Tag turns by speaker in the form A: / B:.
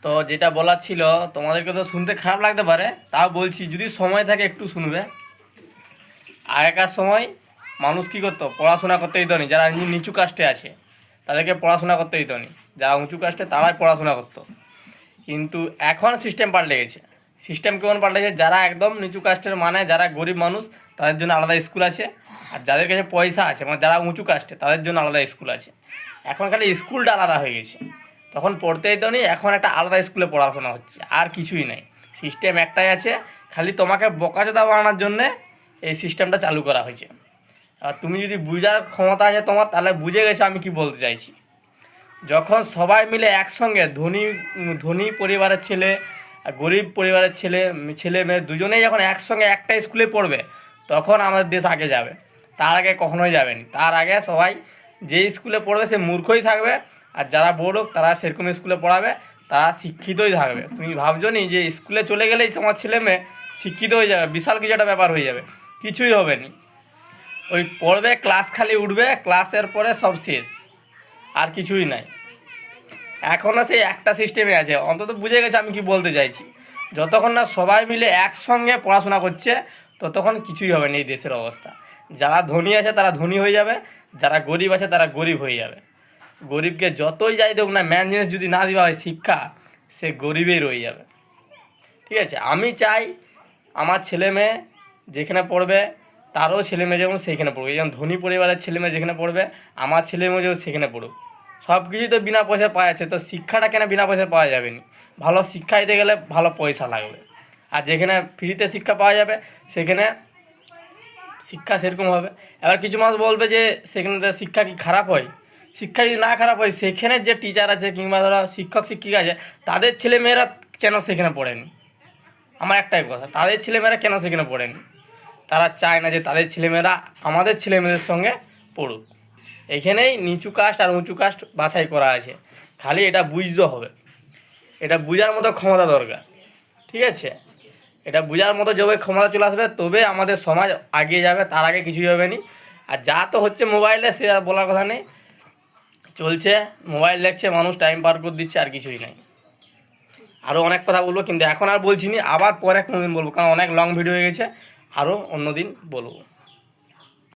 A: তো যেটা বলার ছিল, তোমাদেরকে তো শুনতে খারাপ লাগতে পারে, তাও বলছি যদি সময় থাকে একটু শুনবে। আগেকার সময় মানুষ কী করতো, পড়াশোনা করতে দিত নি। যারা নিচু কাস্টে আছে তাদেরকে পড়াশোনা করতে দিত নি, যারা উঁচু কাস্টে তারাই পড়াশোনা করতো। কিন্তু এখন সিস্টেম পাল্টে গেছে। সিস্টেম কেমন পাল্টে গেছে, যারা একদম নিচু কাস্টের মানে যারা গরিব মানুষ তাদের জন্য আলাদা স্কুল আছে, আর যাদের কাছে পয়সা আছে মানে যারা উঁচু কাস্টে তাদের জন্য আলাদা স্কুল আছে। এখন খালি স্কুলটা আলাদা হয়ে গেছে। তখন পড়তে দিত নি, এখন একটা আলাদা স্কুলে পড়াশোনা হচ্ছে, আর কিছুই নাই। সিস্টেম একটাই আছে, খালি তোমাকে বোকাচোদা বানানোর জন্যে এই সিস্টেমটা চালু করা হয়েছে। আর তুমি যদি বুঝার ক্ষমতা আছে তোমার, তাহলে বুঝে গেছো আমি কি বলতে চাইছি। যখন সবাই মিলে একসঙ্গে ধনী ধনী পরিবারের ছেলে আর গরিব পরিবারের ছেলে মেয়ে দুজনেই যখন একসঙ্গে একটা স্কুলে পড়বে, তখন আমাদের দেশ আগে যাবে। তার আগে কখনোই যাবে না। তার আগে সবাই যে স্কুলে পড়বে সে মূর্খই থাকবে, আর যারা বড় লোক তারা সেরকম স্কুলে পড়াবে, তারা শিক্ষিতই থাকবে। তুমি ভাবছো নি যে স্কুলে চলে গেলেই তোমার ছেলে মেয়ে শিক্ষিত হয়ে যাবে, বিশাল কিছু একটা ব্যাপার হয়ে যাবে? কিছুই হবে না। ওই পড়বে, ক্লাস খালি উঠবে, ক্লাসের পরে সব শেষ, আর কিছুই নাই। এখনও সেই একটা সিস্টেমে আছে। অন্তত বুঝে গেছে আমি কি বলতে চাইছি। যতক্ষণ না সবাই মিলে একসঙ্গে পড়াশোনা করছে, ততক্ষণ কিছুই হবে না এই দেশের অবস্থা। যারা ধনী আছে তারা ধনী হয়ে যাবে, যারা গরিব আছে তারা গরিব হয়ে যাবে। গরিবকে যতই যাই দেখ না, ম্যান জিনিস যদি না দেওয়া হয় শিক্ষা, সে গরিবেই রয়ে যাবে। ঠিক আছে, আমি চাই আমার ছেলে মেয়ে যেখানে পড়বে তারও ছেলে মেয়ে যেমন সেখানে পড়বে। যেমন ধনী পরিবারের ছেলে মেয়ে যেখানে পড়বে, আমার ছেলে মেয়ে যেমন সেখানে পড়ুক। সব কিছুই তো বিনা পয়সায় পাওয়া যাচ্ছে, তো শিক্ষাটা কেন বিনা পয়সায় পাওয়া যাবে না? ভালো শিক্ষা দিতে গেলে ভালো পয়সা লাগবে। আর যেখানে ফ্রিতে শিক্ষা পাওয়া যাবে সেখানে শিক্ষা সেরকম হবে। এবার কিছু মানুষ বলবে যে সেখানে শিক্ষা কি খারাপ হয়? শিক্ষা যদি না খারাপ হয়, সেখানে যে টিচার আছে কিংবা ধরো শিক্ষক শিক্ষিকা আছে, তাদের ছেলেমেয়েরা কেন সেখানে পড়েনি? আমার একটাই কথা, তাদের ছেলেমেয়েরা কেন সেখানে পড়েনি? তারা চায় না যে তাদের ছেলেমেয়েরা আমাদের ছেলেমেয়েদের সঙ্গে পড়ুক। এখানেই নিচু কাস্ট আর উঁচু কাস্ট বাছাই করা আছে। খালি এটা বুঝতে হবে, এটা বুঝার মতো ক্ষমতা দরকার। ঠিক আছে, এটা বুঝার মতো যবে ক্ষমতা চলে আসবে তবে আমাদের সমাজ এগিয়ে যাবে, তার আগে কিছুই হবে না। আর যা তো হচ্ছে মোবাইলে, সে আর বলার কথা নেই। চলছে, মোবাইল দেখছে মানুষ, টাইম পার করে দিচ্ছে, আর কিছুই নাই। আরও অনেক কথা বলবো, কিন্তু এখন আর বলছি না, আবার পরে কোনো দিন বলবো, কারণ অনেক লং ভিডিও হয়ে গেছে। আরও অন্য দিন বলবো।